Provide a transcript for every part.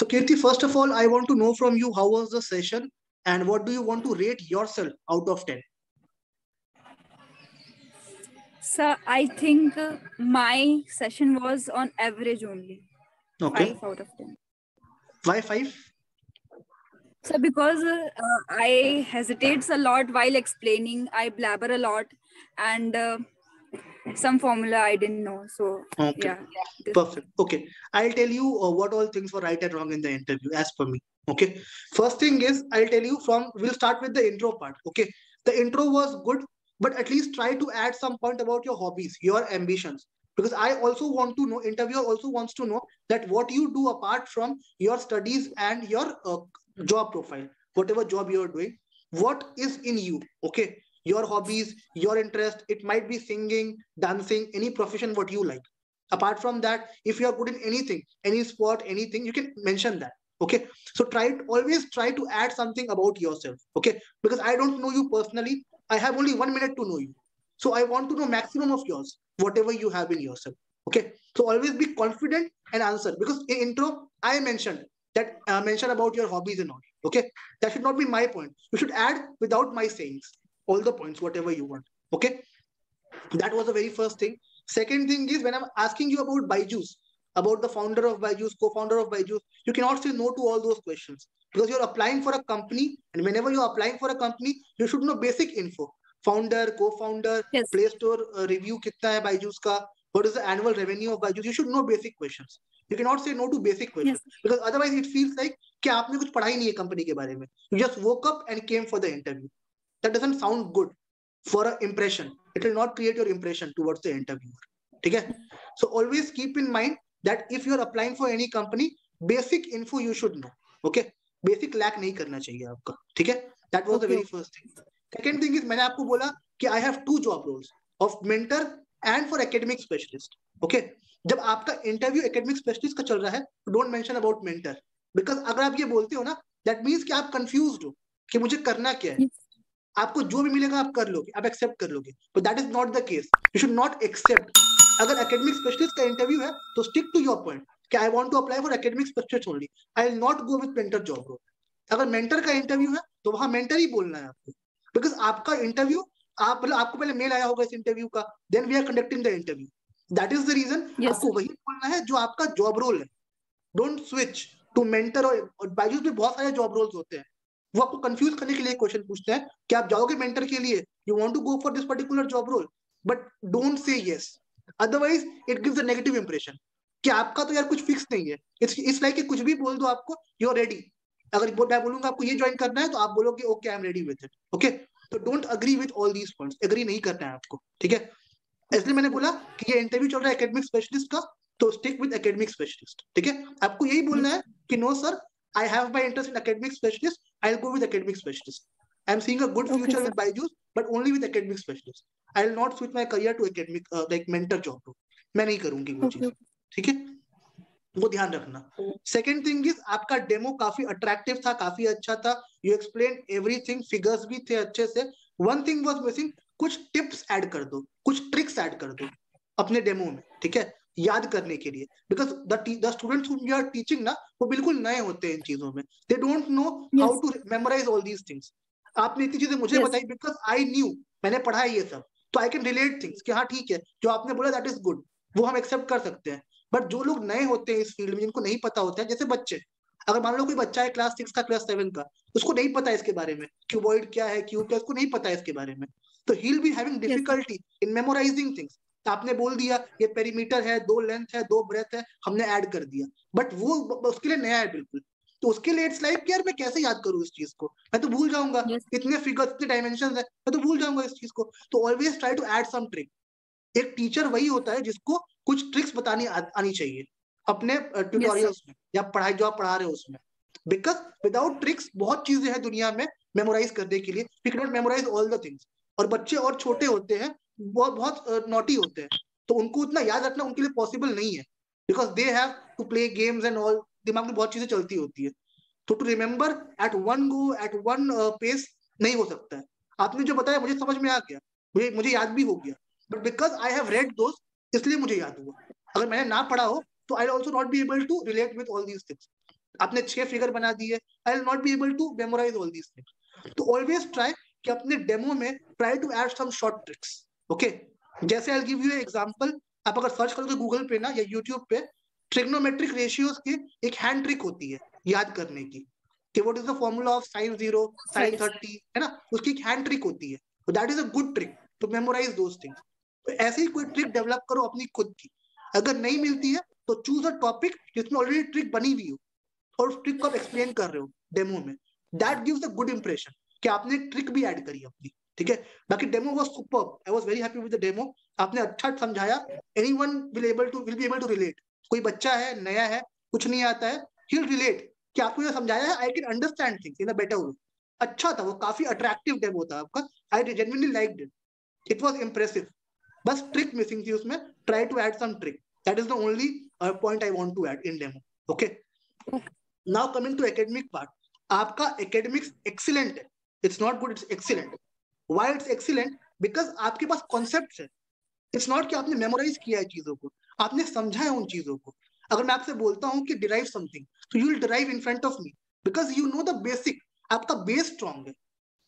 Kirti, first of all, I want to know from you how was the session and what do you want to rate yourself out of 10? So I think my session was on average only. Okay. 5 out of 10. Why 5? So because I hesitates a lot while explaining, I blabber a lot, and some formula I didn't know. So Okay. yeah. Perfect. Okay. I'll tell you what all things were right and wrong in the interview as per me. Okay. First thing is, I'll tell you we'll start with the intro part. Okay. The intro was good, but at least try to add some point about your hobbies, your ambitions. Because I also want to know, interviewer also wants to know that what you do apart from your studies and your job profile, whatever job you're doing, what is in you. Okay. Your hobbies, your interest, it might be singing, dancing, any profession, what you like. Apart from that, if you are good in anything, any sport, anything, you can mention that. Okay. So always try to add something about yourself. Okay. Because I don't know you personally. I have only 1 minute to know you. So I want to know maximum of yours, whatever you have in yourself. Okay. So always be confident and answer. Because in intro, I mentioned that mention about your hobbies and all. Okay. That should not be my point. You should add without my sayings all the points, whatever you want. Okay. That was the very first thing. Second thing is when I'm asking you about Byju's, about the founder of Byju's, co-founder of Byju's, you cannot say no to all those questions because you're applying for a company, and whenever you're applying for a company, you should know basic info. Founder, co-founder, Yes. Play Store review कितना है Byju's का, what is the annual revenue of Byju's? You should know basic questions. You cannot say no to basic questions because otherwise it feels like कि आपने कुछ पढ़ा ही नहीं है company के बारे में. You just woke up and came for the interview. That doesn't sound good for an impression. It will not create your impression towards the interviewer. Okay? So always keep in mind that if you are applying for any company, basic info you should know. Okay? Basic lack नहीं करना चाहिए आपका. ठीक है? That was the very first thing. Second thing is मैंने आपको बोला कि I have 2 job roles of mentor and for academic specialist. Okay? जब आपका इंटरव्यू एकेडमिक स्पेशलिस्ट का चल रहा है, don't mention about mentor. Because अगर आप ये बोलते हो ना, दैट मीन्स कि आप कंफ्यूज्ड हो कि मुझे करना क्या है. आपको जो भी मिलेगा आप कर लोगे, आप एक्सेप्ट कर लोगे, but that is not the case. You should not accept. अगर एकेडमिक स्पेशलिस्ट का इंटरव्यू है तो स्टिक टू योर पॉइंट कि I want to apply for academic specialist only. I will not go with mentor job role. अगर mentor का interview है तो वहां मेंटर ही बोलना है आपको, बिकॉज आपका इंटरव्यू आपको पहले मेल आया होगा इस इंटरव्यू का, then we are conducting the interview. That is the reason. आपको वही बोलना है जो आपका जॉब रोल है. Don't switch to mentor. और बायजूस में बहुत सारे जॉब रोल्स होते हैं, वो आपको कंफ्यूज करने के लिए क्वेश्चन पूछते हैं कि आप जाओगे मेंटर के लिए, you want to go for this particular job role, but don't say yes. Otherwise it gives a negative impression कि आपका तो यार कुछ फिक्स नहीं है. इट्स लाइक कि कुछ भी बोल दो आपको, यू आर रेडी. अगर मैं बोलूंगा आपको ये ज्वाइन करना है तो आप बोलोगे okay I am ready with it. Okay. तो don't agree with all these points. Agree नहीं करना है आपको. ठीक है. इसलिए मैंने बोला कि ये इंटरव्यू चल रहा है एकेडमिक स्पेशलिस्ट का, तो स्टिक विद एकेडमिक स्पेशलिस्ट. ठीक है. आपको यही बोलना है कि no sir, I have my interest in academic specialist. I'll go with academic specialist. I'm seeing a good future with Byju's, but only with academic specialist. I'll not switch my career to academic like mentor job. मैं नहीं करूंगी वो चीज. ठीक है. वो ध्यान रखना. सेकेंड थिंग इज आपका डेमो काफी अट्रैक्टिव था, काफी अच्छा था. यू एक्सप्लेन एवरीथिंग, फिगर्स भी थे अच्छे से. वन थिंग वाज मिसिंग, कुछ टिप्स ऐड कर दो, कुछ ट्रिक्स ऐड कर दो अपने डेमो में. ठीक है. याद करने के लिए, because the students whom you are teaching ना, वो बिल्कुल नए होते हैं इन चीजों में. They don't know how to memorise all these things. आपने इतनी चीजें मुझे बताई बिकॉज आई न्यू, मैंने पढ़ा है ये सब, तो आई कैन रिलेट थिंग्स कि हाँ ठीक है जो आपने बोला दैट इज गुड, वो हम एक्सेप्ट कर सकते हैं. बट जो लोग नए होते हैं इस फील्ड में, जिनको नहीं पता होता है, जैसे बच्चे, अगर मान लो कोई बच्चा है क्लास 6 का, क्लास 7 का, उसको नहीं पता है इसके बारे में, क्यूबॉइड क्या है, क्यूब क्या, उसको नहीं पता है इसके बारे में, तो he will be having difficulty in memorising things. आपने बोल दिया ये पेरीमीटर है, 2 लेंथ है, 2 ब्रेथ है, हमने ऐड कर दिया, बट वो उसके लिए नया है बिल्कुल. तो उसके लिए इट्स लाइक यार मैं कैसे याद करूं इस चीज को, मैं तो भूल जाऊंगा. इतने फिगर्स, इतने डायमेंशंस है, मैं तो भूल जाऊंगा इस चीज को. तो always try to add some trick. एक टीचर वही होता है जिसको कुछ ट्रिक्स बतानी आनी चाहिए अपने ट्यूटोरियल्स में या पढ़ाई जो आप पढ़ा रहे हो उसमें. बिकॉज विदाउट ट्रिक्स बहुत चीजें हैं दुनिया में मेमोराइज करने के लिए. We can not memorise all the things. और बच्चे और छोटे होते हैं, बहुत बहुत नॉटी होते हैं, तो उनको उतना याद रखना उनके लिए पॉसिबल नहीं है, because they have to play games and all. दिमाग में बहुत चीजें चलती होती है, तो to remember at one go, at one pace नहीं हो सकता है. आपने जो बताया मुझे समझ में आ गया, मुझे याद भी हो गया, but because I have read those, इसलिए मुझे याद हुआ. अगर मैंने ना पढ़ा हो तो I also not be able to relate with all these things. आपने 6 फिगर बना दिए, I will not be able to memorise all these things. तो ऑलवेज ट्राई कि अपने डेमो में try to add some short tricks. Okay, जैसे I will give you example, आप अगर सर्च करोगे गूगल पे ना या यूट्यूब पे, ट्रिग्नोमेट्रिक रेशियोज की एक हैंड ट्रिक होती है याद करने की, कि what is the formula of sin 0 sin 30, है ना, उसकी एक हैंड ट्रिक होती है, तो that is a good trick to memorise those things. तो ऐसे ही कोई ट्रिक डेवलप करो अपनी खुद की। अगर नहीं मिलती है तो चूज अ टॉपिक जिसमें ऑलरेडी ट्रिक बनी हुई हो और उस ट्रिक को आप एक्सप्लेन कर रहे हो डेमो में, that gives a good impression कि आपने एक ट्रिक भी ऐड करी अपनी। ठीक है, बाकी demo was superb, I was very happy with the demo. आपने अच्छा समझाया, anyone will be able to relate. कोई बच्चा है, नया है, कुछ नहीं आता है, ही विल रिलेट कि आपको ये समझाया है, I can understand things in a better way. अच्छा था वो, काफी अट्रैक्टिव डेमो था आपका, I genuinely liked it, it was impressive. बस ट्रिक मिसिंग थी उसमें, try to add some trick, that is the only point I want to add in demo. Okay, now coming to academic part, आपका academics excellent है, it's not good, it's excellent. Why it's excellent? Because आपके पास concept है, it's not कि आपने memorise किया है चीजों को, आपने समझा है उन चीजों को। अगर मैं आपसे बोलता हूँ कि डिराइव समथिंग, तो you will derive in front of me, because you know the basic, आपका बेस स्ट्रॉन्ग है।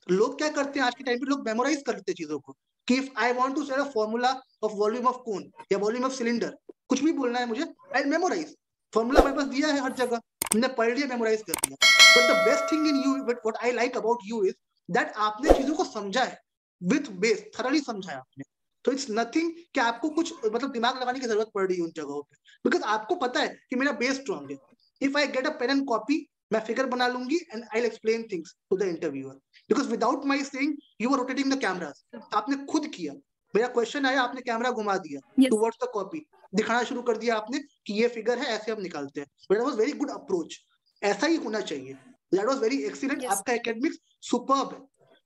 लोग क्या करते हैं आज के टाइम पे, लोग मेमोराइज कर लेते हैं चीजों को, कि if I want to set a formula of volume of cone या वॉल्यूम ऑफ सिलेंडर, कुछ भी बोलना है मुझे, आई मेमोराइज, फॉर्मूला मेरे पास दिया है हर जगह, मैंने पढ़ लिया, मेमोराइज कर लिया। But the best thing in you, but what I like about you is that आपने चीजों को समझा है, विथ बेस, थरली समझा है आपने। तो इट्स नथिंग कि आपको कुछ मतलब दिमाग लगाने की जरूरत पड़ रही है उन जगहों पे, बिकॉज आपको पता है कि मेरा बेस स्ट्रॉन्ग है। If I get a pen and copy, मैं फिगर बना लूंगी and I will explain things to the interviewer, because without my saying you are rotating the cameras, आपने खुद किया। मेरा क्वेश्चन आया, आपने कैमरा घुमा दिया टुवर्ड्स द कॉपी, दिखाना शुरू कर दिया आपने कि ये फिगर है, ऐसे हम निकालते हैं। That was very good approach, ऐसा ही होना चाहिए। दैट वाज वेरी एक्सीलेंट, आपका एकेडमिक्स सुपर्ब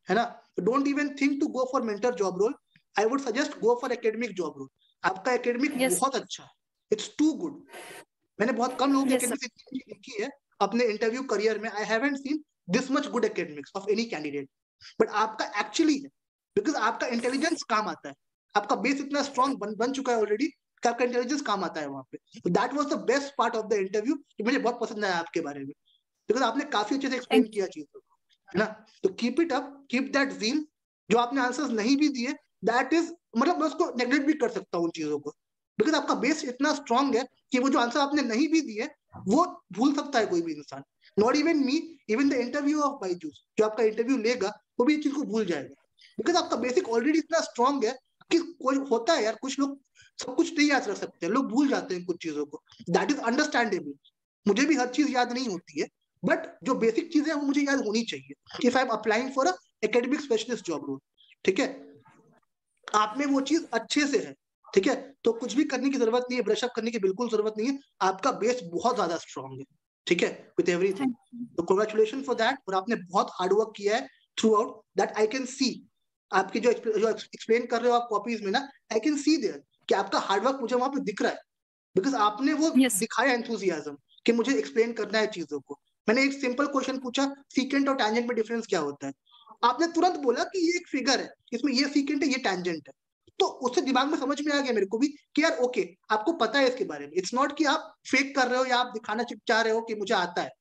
है ना। Don't even think to go for mentor job role, I would suggest go for academic job role. आपका एकेडमिक बहुत अच्छा है, इट्स टू गुड। मैंने बहुत कम लोगों की एकेडमिक्स देखी है अपने इंटरव्यू करियर में, I haven't seen this much good academics of any candidate, but आपका एक्चुअली है, बिकॉज आपका इंटेलिजेंस काम आता है, आपका बेस इतना स्ट्रॉन्ग बन चुका है ऑलरेडी कि आपका इंटेलिजेंस काम आता है वहां पे। That was the best part of the interview, मुझे बहुत पसंद आया आपके बारे में, बिकॉज आपने काफी अच्छे से एक्सप्लेन किया चीजों को, है ना। तो keep it up, keep that zeal. जो आपने आंसर्स नहीं भी दिए, दैट इज, मतलब मैं उसको नेग्लेक्ट भी कर सकता हूँ उन चीजों को, बिकॉज आपका बेस इतना स्ट्रॉन्ग है कि वो जो आंसर आपने नहीं भी दिए वो भूल सकता है कोई भी इंसान, not even me, even the interview of Byju's जो आपका इंटरव्यू लेगा वो भी इस चीज को भूल जाएगा, बिकॉज आपका बेसिक ऑलरेडी इतना स्ट्रॉन्ग है कि कोई होता है यार, कुछ लोग सब कुछ नहीं याद रख सकते, लोग भूल जाते हैं कुछ चीजों को, दैट इज अंडरस्टैंडेबल। मुझे भी हर चीज याद नहीं होती है, बट जो बेसिक चीजें हैं वो मुझे याद होनी चाहिए if I am applying for a academic specialist job role. ठीक है, आप में वो चीज अच्छे से है, ठीक है, तो कुछ भी करने की जरूरत नहीं है, ब्रश अप करने की बिल्कुल जरूरत नहीं है, आपका बेस बहुत ज्यादा स्ट्रॉन्ग है, ठीक है, विद एवरीथिंग। तो कांग्रेचुलेशन फॉर दैट, और आपने बहुत हार्ड वर्क किया है through out, that I can see. आपकी जो एक्सप्लेन कर रहे हो आप कॉपीज में ना, आई कैन सी देयर कि आपका हार्ड वर्क मुझे वहां पे दिख रहा है, बिकॉज आपने वो दिखाया एंथुजियाज्म कि मुझे एक्सप्लेन करना है चीजों को। मैंने एक सिंपल क्वेश्चन पूछा, सीकेंट और टैंजेंट में डिफरेंस क्या होता है, आपने तुरंत बोला कि ये एक फिगर है, इसमें ये सीकेंट है, ये टैंजेंट है। तो उससे दिमाग में समझ में आ गया मेरे को भी कि यार ओके, आपको पता है इसके बारे में, इट्स नॉट कि आप फेक कर रहे हो या आप दिखाना चाह रहे हो कि मुझे आता है,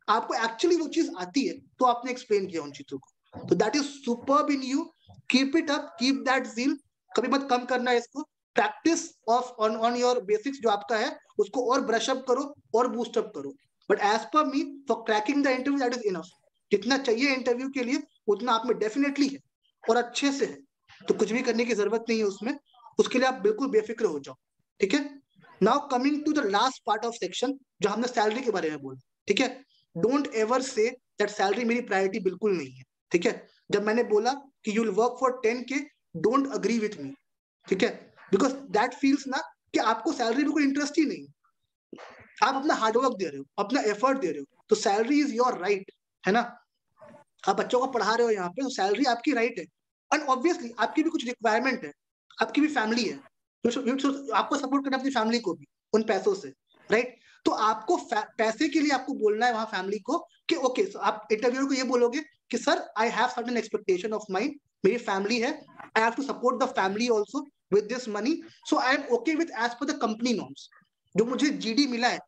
आपको एक्चुअली वो चीज आती है, तो आपने एक्सप्लेन किया उन चीजों को। तो that is superb in you, keep it up, keep that zeal, कभी मत कम करना है इसको। Practice of on your basics जो आपका है उसको और ब्रश अप करो और बूस्ट अप करो, but as per me for cracking the interview that is enough. जितना चाहिए इंटरव्यू के लिए उतना आप में डेफिनेटली है और अच्छे से है, तो कुछ भी करने की जरूरत नहीं है उसमें, उसके लिए आप बिल्कुल बेफिक्र हो जाओ। ठीक है, now coming to the last part of section, जो हमने सैलरी के बारे में बोला। ठीक है, don't ever say that salary मेरी प्रायोरिटी बिल्कुल नहीं है। ठीक है, जब मैंने बोला कि you will work for 10K, don't agree with me. ठीक है, बिकॉज दैट फील्स ना कि आपको सैलरी में कोई इंटरेस्ट ही नहीं, आप अपना हार्डवर्क दे रहे हो, अपना एफर्ट दे रहे हो, तो सैलरी इज योर राइट, है ना। आप बच्चों को पढ़ा रहे हो यहाँ पे, तो सैलरी आपकी राइट है, एंड ऑब्वियसली आपकी भी कुछ रिक्वायरमेंट है, आपकी भी फैमिली है, आपको सपोर्ट करना अपनी फैमिली को भी उन पैसों से, राइट। तो आपको पैसे के लिए आपको बोलना है वहां फैमिली को कि ओके, आप इंटरव्यूअर को ये बोलोगे कि sir I have certain expectation of mind, मेरी फैमिली है, I have to support the family also with this money, so I am okay with as per the company norms. जो मुझे जीडी मिला है,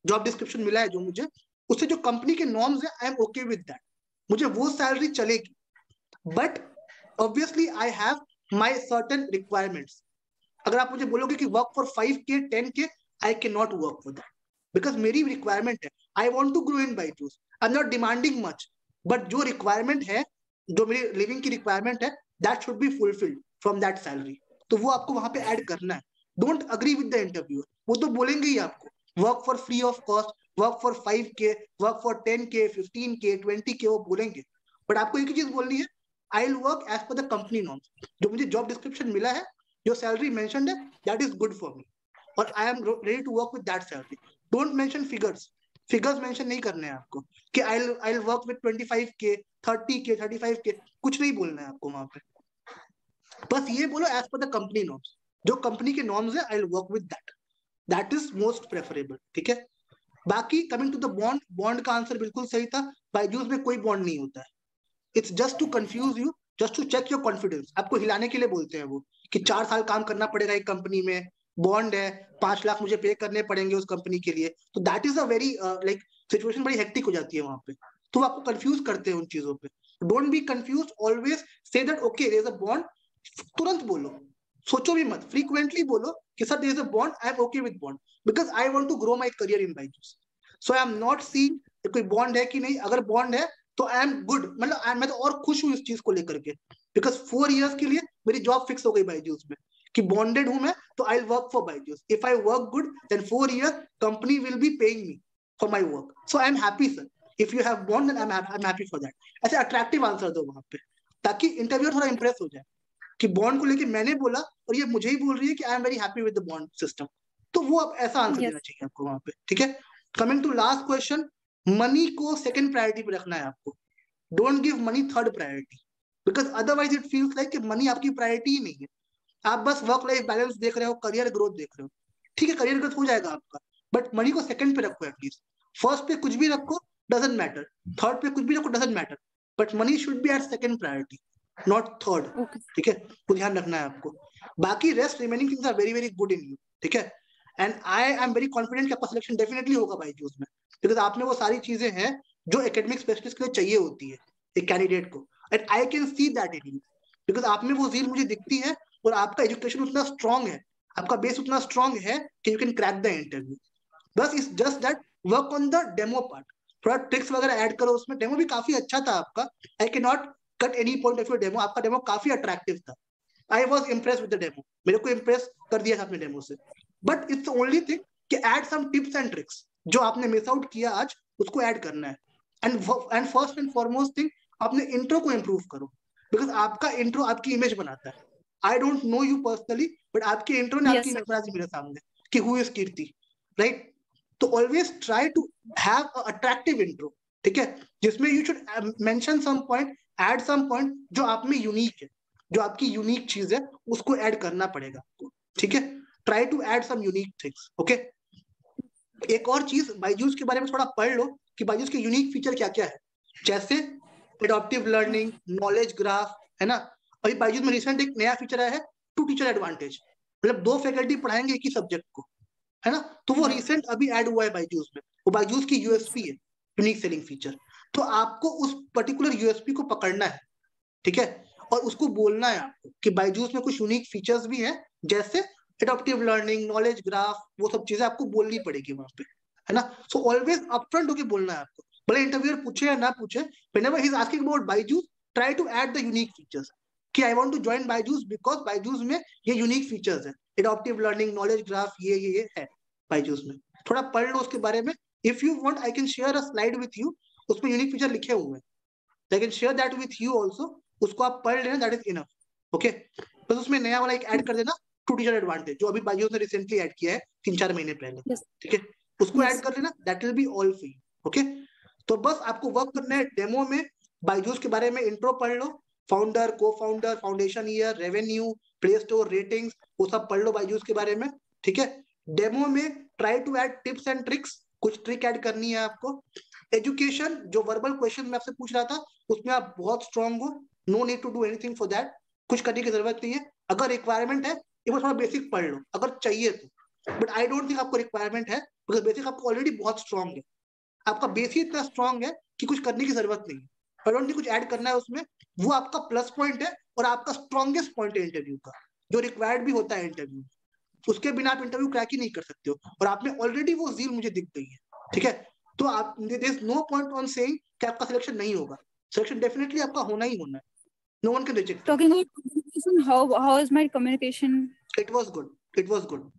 जॉब डिस्क्रिप्शन मिला है जो मुझे, उससे जो कंपनी के नॉर्म्स है, I am okay with that, मुझे वो सैलरी चलेगी. But obviously I have my certain requirements. अगर आप मुझे बोलोगे कि work for 5K 10K, I can not work for that, because मेरी रिक्वायरमेंट है. I want to grow in Byju's, I am not demanding much, but जो requirement है, जो मेरी लिविंग की रिक्वायरमेंट है, that should be fulfilled from that salary. तो वो आपको वहां पे ऐड करना है. Don't agree with the interviewer, वो तो बोलेंगे ही आपको work for free of cost, work for 5K, work for 10K 15K 20K, वो बोलेंगे. बट आपको एक ही चीज बोलनी है, I will work as per the company norms. जो मुझे जॉब डिस्क्रिप्शन मिला है, जो सैलरी मेंशन्ड है, that is good for me, और I am ready to work with that salary. Don't mention figures mention नहीं करने हैं आपको कि आई will work with 25K 30K 35K, कुछ नहीं बोलना है आपको वहां पे. बस ये बोलो as per the company norms, जो कंपनी के नॉर्म्स है, I will work with that. That is most preferable. ठीक है. बाकी coming to the bond, bond का आंसर बिल्कुल सही था. बायजूस में कोई बॉन्ड नहीं होता है. It's just to confuse you, just to check your confidence. आपको हिलाने के लिए बोलते हैं वो, कि 4 साल काम करना पड़ेगा एक कंपनी में, बॉन्ड है, 5 लाख मुझे पे करने पड़ेंगे उस कंपनी के लिए. तो that is a very like situation बड़ी हेक्टिक हो जाती है वहां पे. तो आपको कंफ्यूज करते हैं उन चीजों पे. Don't be confuse, always say that okay there is a bond. तुरंत बोलो, सोचो भी मत, फ्रीक्वेंटली बोलो कि sir there is a bond, I am okay with bond, because I want to grow my career in Byju's. So I am not seeing कोई bond है कि नहीं. अगर बॉन्ड है तो आई एम गुड, मतलब मैं तो और खुश हूँ इस चीज को लेकर के, बिकॉज 4 years के लिए मेरी जॉब फिक्स हो गई बायजूस में, कि बॉन्डेड हूं मैं, तो I work for Byju's. If I work good then 4 years company will be paying me for my work. So I am happy sir. If you have bond then I am happy for that. ऐसे attractive answer दो वहां पे, ताकि interviewer थोड़ा Impress हो जाए कि bond को लेके मैंने बोला और ये मुझे ही बोल रही है कि आई am very happy with the bond system. तो वो अब ऐसा आंसर देना Yes. चाहिए आपको वहां पे. ठीक है. Coming to last question, money को सेकंड प्रायोरिटी पे रखना है आपको. Don't give money third priority, because otherwise it feels like कि मनी आपकी प्रायोरिटी ही नहीं है. आप बस वर्क लाइफ बैलेंस देख रहे हो, करियर ग्रोथ देख रहे हो. ठीक है, करियर ग्रोथ हो जाएगा आपका, बट मनी को सेकंड पे रखो एटलीस्ट. फर्स्ट पे कुछ भी रखो, डजंट मैटर. थर्ड पे कुछ भी रखो, doesn't matter, but money should be at second priority, not third. Okay. ठीक है, वो ध्यान रखना है आपको. बाकी rest remaining things are very very good in you. ठीक है. And I am very confident कि आपका सिलेक्शन डेफिनेटली होगा बायजूस में, बिकॉज आप में वो सारी चीजें हैं जो एकेडमिक स्पेशलिस्ट के लिए चाहिए होती है एक कैंडिडेट को. And I can see that in you, because आप में वो जील मुझे दिखती है, और आपका एजुकेशन उतना स्ट्रांग है, आपका बेस उतना स्ट्रांग है कि you can crack the interview. बस it's just that work on the demo part, थोड़ा ट्रिक्स वगैरह ऐड करो उसमें. डेमो भी काफी अच्छा था आपका, I can not cut any point of your demo. आपका डेमो काफी अट्रैक्टिव था. I was impress with the demo, मेरे को इम्प्रेस कर दिया था अपने डेमो से. बट इट्स ओनली थिंग कि add some tips and tricks, जो आपने मिस आउट किया आज, उसको ऐड करना है. And first and foremost thing, अपने इंट्रो को इम्प्रूव करो, बिकॉज आपका इंट्रो आपकी इमेज बनाता है. I don't know you personally, but आपके इंट्रो ने Yes, आपकी sir. इमेज बना दी मेरे सामने कि हु इज कीर्ति, राइट. तो always try to have a attractive intro. ठीक है, जिसमें you should mention some point, add some point जो आप में यूनिक है, जो आपकी यूनिक चीज है, उसको ऐड करना पड़ेगा आपको. ठीक है. Try to add some unique things. Okay. एक और चीज, बायजूस के बारे में थोड़ा पढ़ लो कि बायजूस के यूनिक फीचर क्या क्या है. जैसे एडॉप्टिव लर्निंग, नॉलेज ग्राफ, है ना. अभी बायजूस में रिसेंट एक नया फीचर आया है, टू टीचर एडवांटेज, मतलब 2 फैकल्टी पढ़ाएंगे एक ही सब्जेक्ट को, है ना. तो वो रिसेंट अभी ऐड हुआ है बायजूस में. वो बायजूस की यूएसपी है, यूनिक सेलिंग फीचर. तो आपको उस पर्टिकुलर यूएसपी को पकड़ना है. ठीक है. और उसको बोलना है आपको कि बायजूस में कुछ यूनिक फीचर्स भी हैं, जैसे एडॉप्टिव लर्निंग, नॉलेज ग्राफ, वो सब चीजें आपको बोलनी पड़ेगी वहां पे, है ना. सो ऑलवेज अपफ्रंट होके बोलना है आपको, भले इंटरव्यूअर पूछे या ना पूछे. Whenever he is asking about Byju's, try to add the unique features, कि I want to join Byju's because Byju's में ये यूनिक फीचर्स है, एडॉप्टिव लर्निंग, नॉलेज ग्राफ, ये है बायजूस में. थोड़ा पढ़ लो उसके बारे में. If you want I can share a slide with you, उसमें यूनिक फीचर लिखे हुए हैं. I can share that with you also. उसको आप पढ़ लेना, दैट इज इनफ. ओके. बस उसमें नया वाला एक ऐड कर देना, टू टीचर एडवांटेज, जो अभी बायजूस ने रिसेंटली ऐड किया है 3-4 महीने पहले. Yes. ठीक है. उसको Yes. ऐड कर लेना, that will be all for you. Okay. तो बस आपको वर्क करना है डेमो में. बायजूस के बारे में इंट्रो पढ़ लो, फाउंडर, को founder, foundation year, revenue, play store, ratings, वो सब पढ़ लो बायजूस के बारे में. ठीक है. डेमो में try to add tips and tricks, कुछ ट्रिक ऐड करनी है आपको. एजुकेशन, जो वर्बल क्वेश्चन मैं आपसे पूछ रहा था, उसमें आप बहुत स्ट्रांग हो, no need to do anything for that, कुछ करने की जरूरत नहीं है. अगर रिक्वायरमेंट है, एक बार थोड़ा बेसिक पढ़ लो अगर चाहिए तो, बट आई डोंट थिंक आपको रिक्वायरमेंट है, बिकॉज बेसिक आपको ऑलरेडी बहुत स्ट्रांग है. आपका बेस ही इतना स्ट्रांग है कि कुछ करने की जरूरत नहीं है, आई डोंट थिंक कुछ ऐड करना है उसमें, वो आपका प्लस पॉइंट है और आपका स्ट्रॉन्गेस्ट पॉइंट है इंटरव्यू का, जो रिक्वायर्ड भी होता है इंटरव्यू, उसके बिना आप इंटरव्यू क्रैक ही नहीं कर सकते हो, और आप में ऑलरेडी वो जील मुझे दिख गई है, ठीक है। तो आप there is no point on saying कि आपका सिलेक्शन नहीं होगा, सिलेक्शन डेफिनेटली आपका होना ही होना है, no one can reject. Talking about communication, how is my communication? It was good, it was good,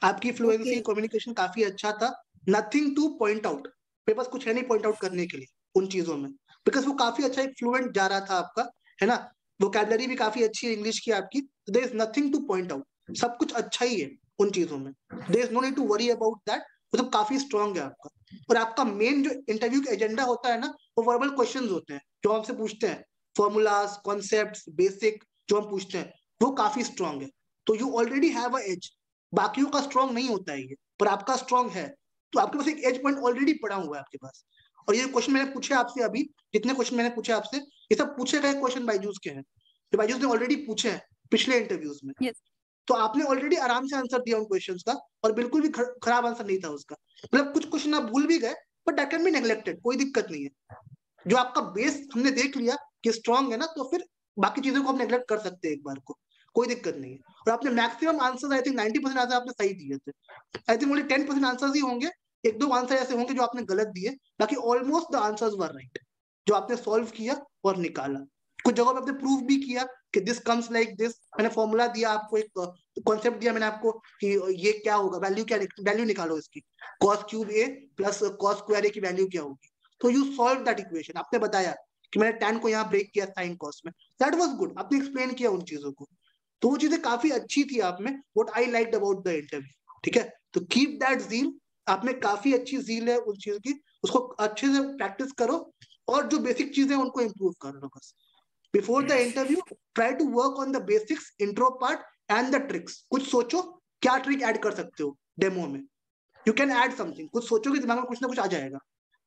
आपकी फ्लुएंसी कम्युनिकेशन काफी अच्छा था, नथिंग टू पॉइंट आउट, मेरे पास कुछ है नहीं पॉइंट आउट करने के लिए उन चीजों में, बिकॉज वो काफी अच्छा एक फ्लुएंट जा रहा था आपका, है ना, वोकैबुलरी भी काफी अच्छी है इंग्लिश की आपकी, there is nothing to point out, सब कुछ अच्छा ही है उन चीजों में, there is no need to worry about that, वो सब काफी स्ट्रांग है आपका। और आपका मेन जो इंटरव्यू का एजेंडा होता है ना, वो वर्बल क्वेश्चंस होते हैं जो हमसे पूछते हैं, फॉर्मूलाज, कॉन्सेप्ट्स, बेसिक जो हम पूछते हैं, वो काफी स्ट्रांग है, तो you already have a edge, बाकियों का स्ट्रांग नहीं होता है ये, पर आपका स्ट्रांग है, तो आपके पास एक एज पॉइंट ऑलरेडी पड़ा हुआ है आपके पास। और ये क्वेश्चन मैंने पूछे आपसे अभी, जितने क्वेश्चन मैंने पूछे आपसे, ये सब पूछे गए क्वेश्चन बायजूस के हैं, जो बायजूस ने ऑलरेडी पूछे हैं पिछले इंटरव्यूज में। Yes. तो आपने ऑलरेडी आराम से आंसर दिया उन क्वेश्चंस का, और बिल्कुल भी खराब आंसर नहीं था उसका, मतलब कुछ क्वेश्चन आप भूल भी गए, but that can be neglected, कोई दिक्कत नहीं है, जो आपका बेस हमने देख लिया कि स्ट्रांग है ना, तो फिर बाकी चीजों को हम नेग्लेक्ट कर सकते हैं एक बार को, कोई दिक्कत नहीं है। और आपने maximum answers, I think 90% answer आपने सही दिए थे, आई थिंक ओनली 10% आंसर्स ही होंगे, एक दो आंसर ऐसे होंगे जो आपने गलत दिए, बाकी almost the answers were right, जो आपने सॉल्व किया और निकाला। कुछ जगहों पे आपने प्रूव भी किया कि दिस कम्स लाइक दिस, मैंने फॉर्मूला दिया आपको, एक कॉन्सेप्ट दिया मैंने आपको कि ये क्या होगा, वैल्यू क्या, वैल्यू निकालो इसकी, cos cube a plus cos square a की वैल्यू क्या होगी, तो यू सॉल्व दैट इक्वेशन, आपने बताया कि मैंने tan को यहाँ ब्रेक किया sin cos में, दैट वाज गुड, आपने एक्सप्लेन किया उन चीजों को, तो वो चीजें काफी अच्छी थी आप में, what I liked about the interview, ठीक है। तो कीप दैट जील, आप में काफी अच्छी जील है उस चीज की, उसको अच्छे से प्रैक्टिस करो, और जो बेसिक चीजें उनको इम्प्रूव कर लो बस। Before the interview try to work on the basics, intro part and the tricks, कुछ सोचो क्या ट्रिक ऐड कर सकते हो डेमो में, यू कैन ऐड समथिंग, कुछ सोचोगे दिमाग में कुछ ना कुछ आ जाएगा,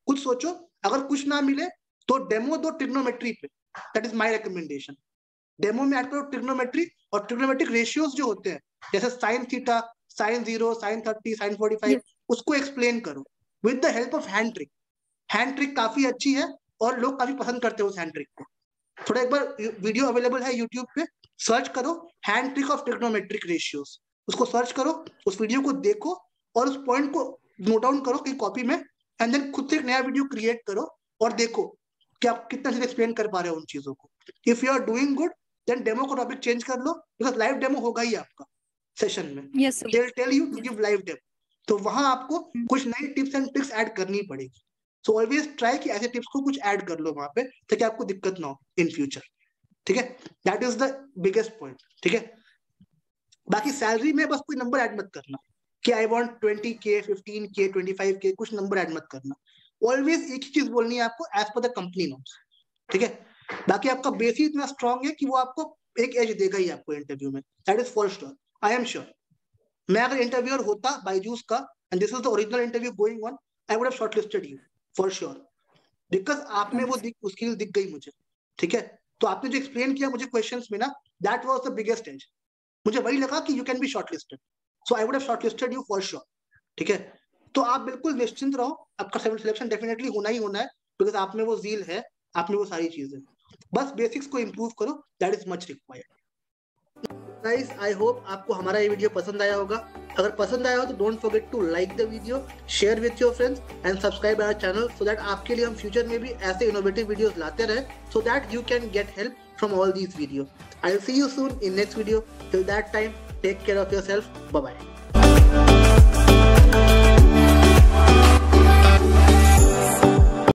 कुछ सोचो, अगर कुछ ना मिले तो डेमो दो ट्रिग्नोमेट्री पे, that is my recommendation, demo में ऐड करो ट्रिग्नोमेट्री, और ट्रिग्नोमेट्रिक रेशियोज जो होते हैं, जैसे sine theta, sine 0, sine 30, sine 45, उसको एक्सप्लेन करो with the help of hand trick, hand trick काफी अच्छी है और लोग काफी पसंद करते हैं उस हैंड ट्रिक को, थोड़ा एक बार वीडियो अवेलेबल है यूट्यूब पे, सर्च करो hand trick of trigonometric ratios, उसको सर्च करो, उस वीडियो को देखो और उस पॉइंट को नोट डाउन करो कि कॉपी में, एंड देन खुद से एक नया वीडियो क्रिएट करो और देखो कि आप कितना से एक्सप्लेन कर पा रहे हो उन चीजों को। If you are doing good then demo का टॉपिक चेंज कर लो, बिकॉज लाइव डेमो होगा ही आपका सेशन में, they will tell you to give live demo, तो वहां आपको कुछ नई टिप्स एंड ट्रिक्स ऐड करनी पड़ेगी, सो ऑलवेज ट्राई कि ऐसे टिप्स को कुछ ऐड कर लो वहां पे, ताकि आपको दिक्कत ना हो इन फ्यूचर, ठीक है, that is the biggest point, ठीक है। बाकी सैलरी में बस कोई नंबर ऐड मत करना कि I want 20K, 15K, 25K, कुछ नंबर ऐड मत करना, ऑलवेज एक ही चीज बोलनी है आपको, as per the company norms, ठीक है। बाकी आपका बेस ही इतना स्ट्रांग है कि वो आपको एक एज देगा ही आपको इंटरव्यू में, that is for sure, I am sure. मैं अगर इंटरव्यूअर होता बायजूस का, and this is the original interview going on, I would have shortlisted you for sure, because आप में वो स्किल दिख गई मुझे, ठीक है। तो आपने जो एक्सप्लेन किया मुझे क्वेश्चंस में ना, that was the biggest edge, मुझे वही लगा कि you can be shortlisted, so I would have shortlisted you for sure, ठीक है। तो आप बिल्कुल निश्चिंत रहो, आपका सिलेक्शन डेफिनेटली होना ही होना है, बिकॉज आप में वो जील है, आप में वो सारी चीजें, बस बेसिक्स को इंप्रूव करो, that is much required. Guys, I hope आपको हमारा ये वीडियो पसंद आया होगा, अगर पसंद आया हो तो don't forget to like the video, share with your friends and subscribe our channel, so that आपके लिए हम फ्यूचर में भी ऐसे इनोवेटिव वीडियोस लाते रहे, so that you can get help from all these video. I will see you soon in next video, till that time take care of yourself, bye bye.